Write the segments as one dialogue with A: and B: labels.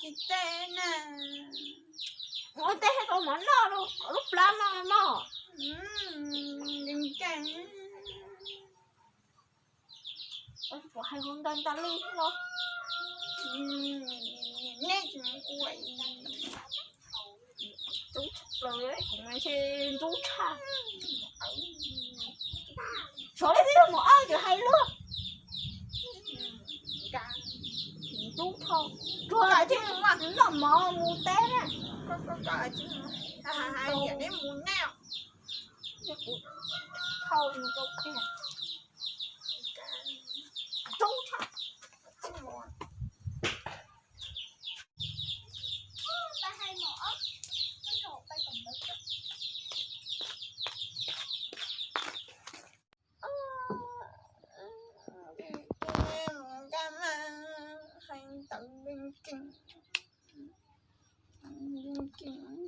A: chị tê nè.
B: Ngồi tê hay con món nó đâu, có lúc lắm mà.
A: Đừng chán.
B: Ôi, có hay không đơn ta lưu không?
A: Nè chị quậy.
B: Chú rồi, cũng hay xem chú cha. Số đấy thì một ai chứ hay luôn. Chú thôi.
A: Rồi
B: Rồi
A: chứ mà
B: nó mò mù té nè.
A: có chứ mà. Hai giờ đến muốn nào.
B: Thôi mà chú kia. Chú cha.
A: Ba hay mỏ. Cái hộp tay cầm đất. Hành tận bên kinh. Bên kinh.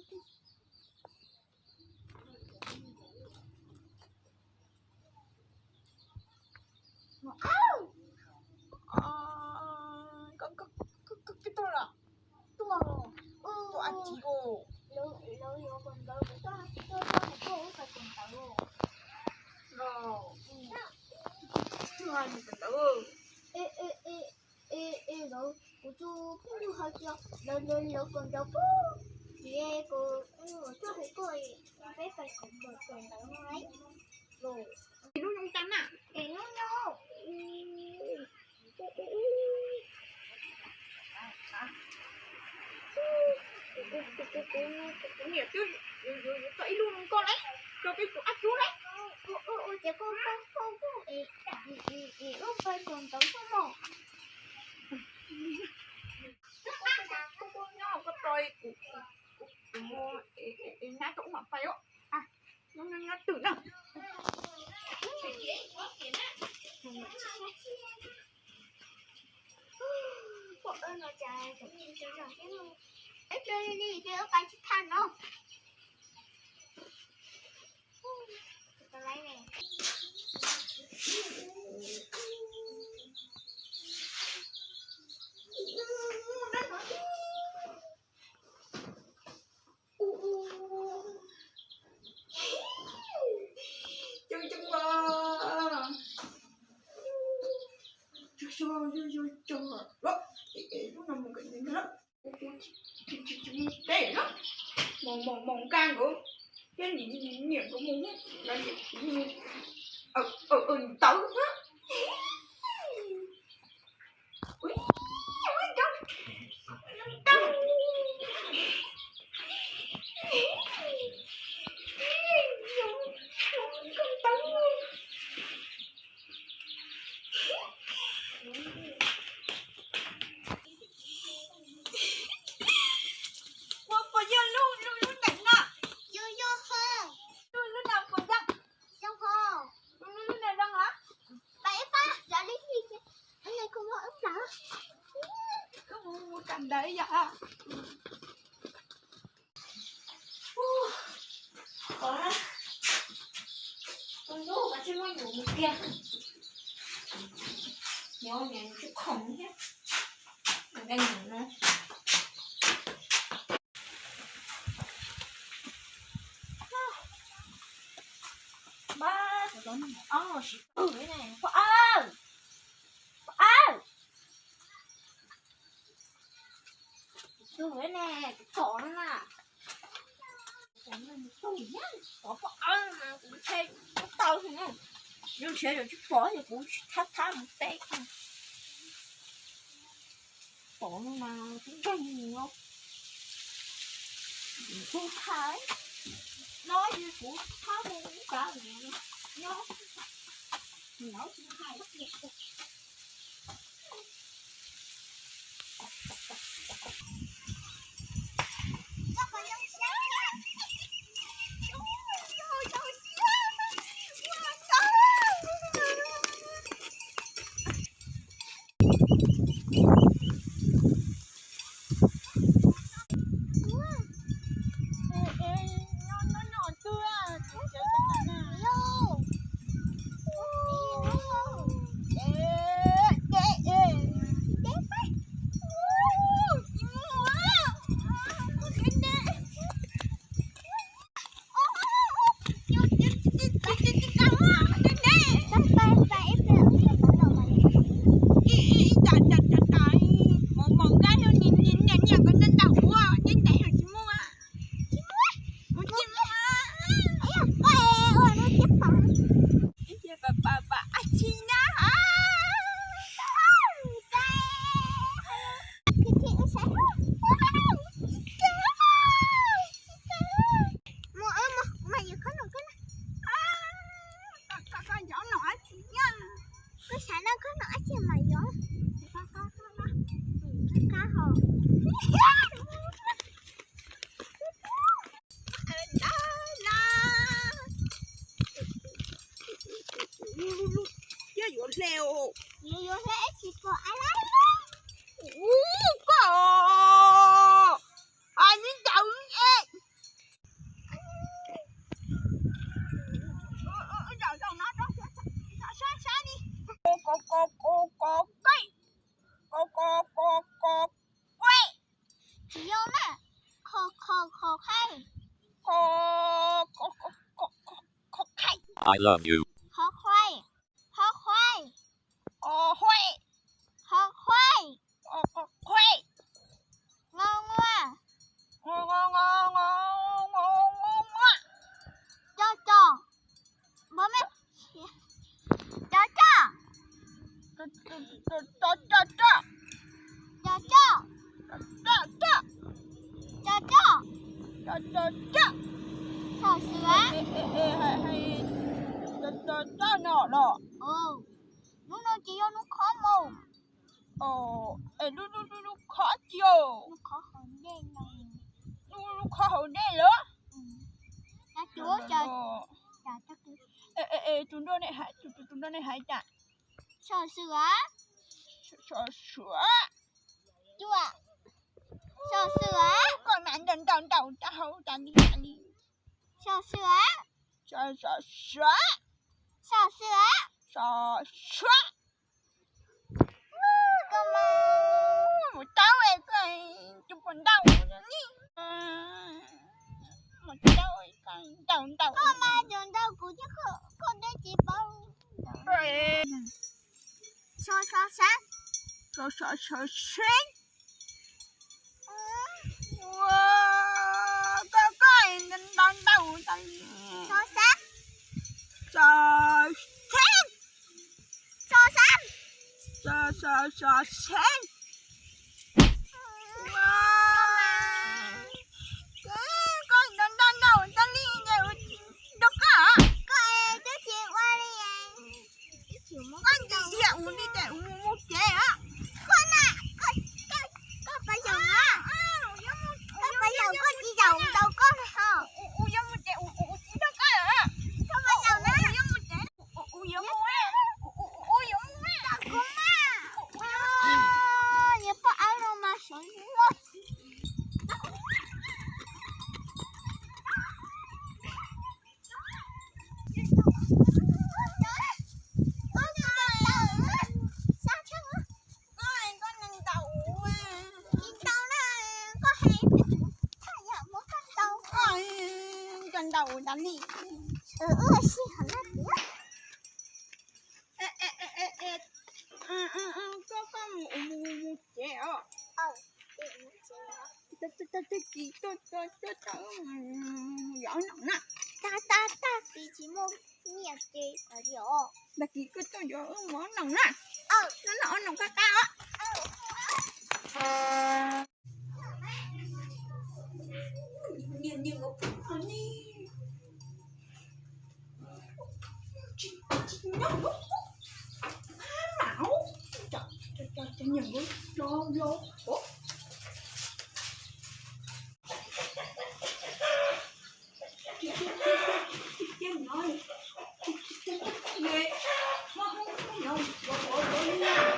A: Cái tôi là tôi ăn chỉ cô
B: Lâu lâu còn đâu tôi một cô phải cùng tao luôn.
A: rồi chưa ăn được đâu
B: Ê đâu cô chú cũng như hơi chưa lâu còn đâu thì cô cho thấy cô ấy phải cùng tao nói rồi
A: thì nó không cắn à
B: ê nó
A: cũng hiểu chứ cậy luôn con đấy cho cái cô ác chú đấy
B: chị cô lúc phải cùng tao không
A: cô nhau có tôi mua nát cũng mà phải á à nó tự đâu
B: Cô ơi nó chạy cũng như thế rồi cái luôn ấy chơi đi chơi ở bài chích than không tao lấy nè
A: chân bò cho đó lúc nào một cái gì đó đây đó mong can của cái gì nhiều của muốn là gì tấu á ui đấy dạ
B: có đó con ngủ cả trên ngôi ngủ một kia nhớ nhà chút khổng hết mình đang ngủ nữa ba phải đón shit cái này cái nè cái chó nó nè cái này một tủ nhá có mà cũng thấy có tao không không nhưng sẽ được chút phở thì cũng thắt một té không phở mà cũng gây nhiều không cũng thái nói như cũng thái cũng cả nhiều nó cũng hay lắm vậy có nổi chứ mà gió. Có. Cá hồ.
A: Chưa vô leo.
B: Vô thế chỉ có ai lấy.
A: Có. Ai biết chậu ê. Đâu nó đó. Xa đi. Cô cây. Cô quay.
B: Chỉ vô nè. Khô khay.
A: Cô cây.
C: I love you.
B: Khô khoai.
A: Huệ.
B: Khô khoai.
A: Huệ.
B: Ngon quá.
A: Ngon.
B: Cho. Bố mẹ. Cho. Sò sữa.
A: Nó.
B: Lúc nó chỉ vô nó khó mù.
A: Nó khó chiều.
B: Nó khó hơn đen này.
A: Nó khó hơn đây nữa.
B: Nó chúa trời. Trời
A: Chúng tôi này hãy chặt.
B: sò sữa.
A: Sữa.
B: Chua. Sò sữa.
A: Con mẹ đầu ta hậu ta đi.
B: Sò sữa.
A: Sữa.
B: Con mà.
A: Một tao ấy cái chụp con đau nữa đi. Một tao ấy cái đau.
B: Con mà đường đâu cũng chứ con đây chỉ bao. Sò sáng.
A: Xinh. Wow, cái đau ta.
B: Sò sáng.
A: Xinh. Wow. Con đau ta đi đều được cả.
B: Con đứa chị qua đi à. Chịu mất
A: Con đi dạo đi để mua chế á.
B: con à. Con phải dùng á. Con phải dùng con chỉ dùng đâu con hả? Con phải dùng á. Con á. Nhớ có áo đâu mà sợ luôn.
A: Đầu đánh đi.
B: Xí hả nó tía.
A: Có một trẻ ạ. Gió nóng nè.
B: Ta tí chỉ mua nhiều chị ở chỗ.
A: Đặc kỳ cứ cho gió món nóng nè. Nó nóng cao cao á. Nhìn ngọc nó đi. Nhóc máu. Cho nhìn với vô. Chết nói. Ghê. Nó không nhớ. Bỏ nha.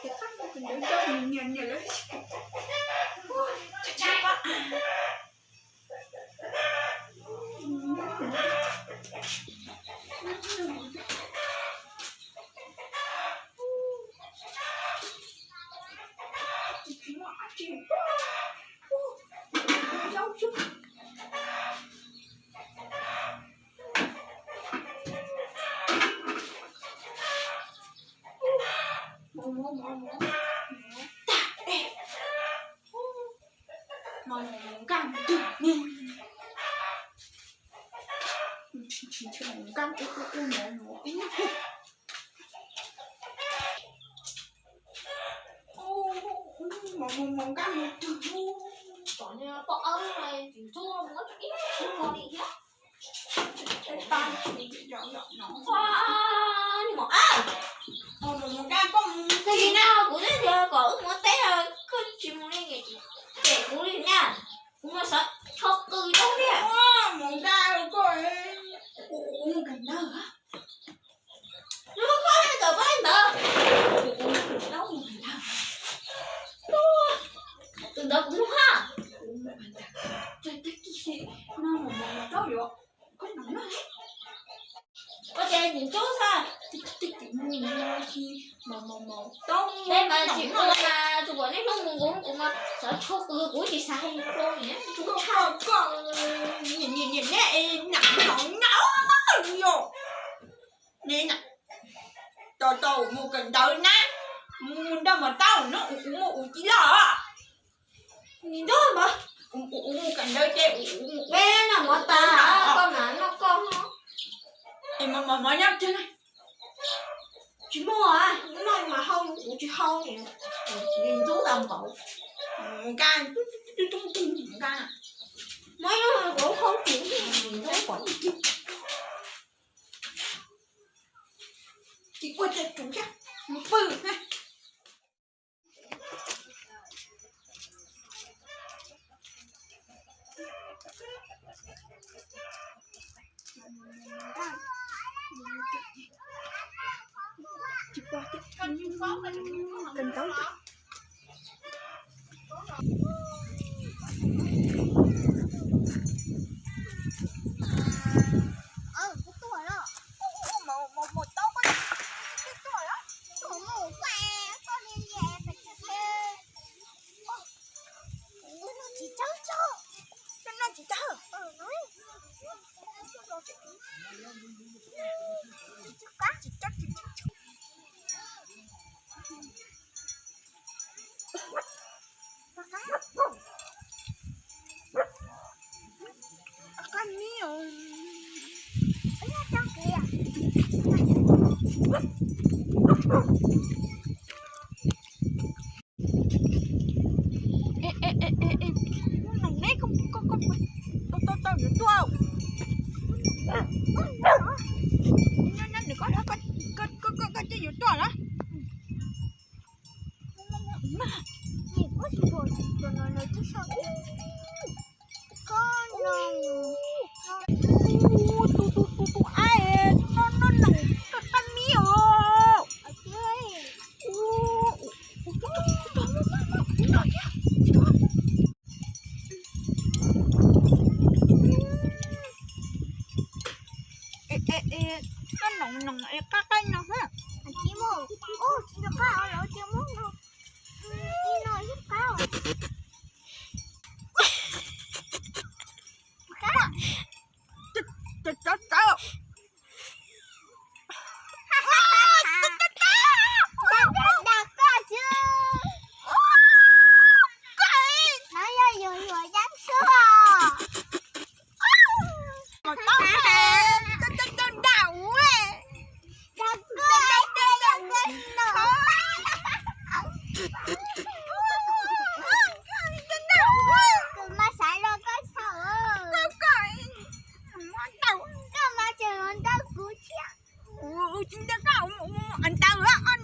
A: Cái khắc nó cần nhớ cho nhìn lấy. Chắc quá. Cam mong cam
B: Còn như có ớt này chỉ thua một ít con đi hết.
A: ta nhỏ nó
B: Wow, nhưng mà
A: Một cái có
B: thì nào cũng thế thôi còn muốn té là cứ chim lên vậy để cũng đi nha cũng mà sợ thóc cười đâu đi
A: một cái có
B: uống cần đâu hả nó có hai tờ bánh nữa đâu từ đó cũng ha trời thích cái gì nó mà cháu được có nóng nó hết có chơi những chỗ sao tích mua chi mà tông đây mà chị mua mà tụi bọn ấy cũng mà sợ thốt của chị sai luôn nhé
A: có nhìn nè nặng vô nè nè tao mua cần đợi nè mua đâu mà tao nó mua chỉ là
B: nhìn đó mà
A: mua cần đợi chơi
B: bé nào mà ta con mà nó con nó
A: em mà nhắc chứ này
B: chị mua à nói mà không chị không nhìn chú tầm cậu
A: cái cái
B: mấy nó cũng không chịu nhìn thấy quẩn
A: chị quên cho chúng chắc một bự ha chị qua chứ cần tới
C: cái tuổi đó một tóc ấy cái tuổi đó tuổi mù què con đi về phải chơi nó chỉ chơi nó chỉ chơi nói chỉ chắc con nhiều ấy là trong kìa ê này đấy không tao được đâu nó được có chơiอยู่ตัวนะนี่ก็สิบ่ตัวน้อยที่ชอบก็น้องtu ai nó nặng cái miêu chơi nó nồng cái nó ha chị mua chị được cao rồi chị muốn nó đi nói rất cao Trời anh tao á anh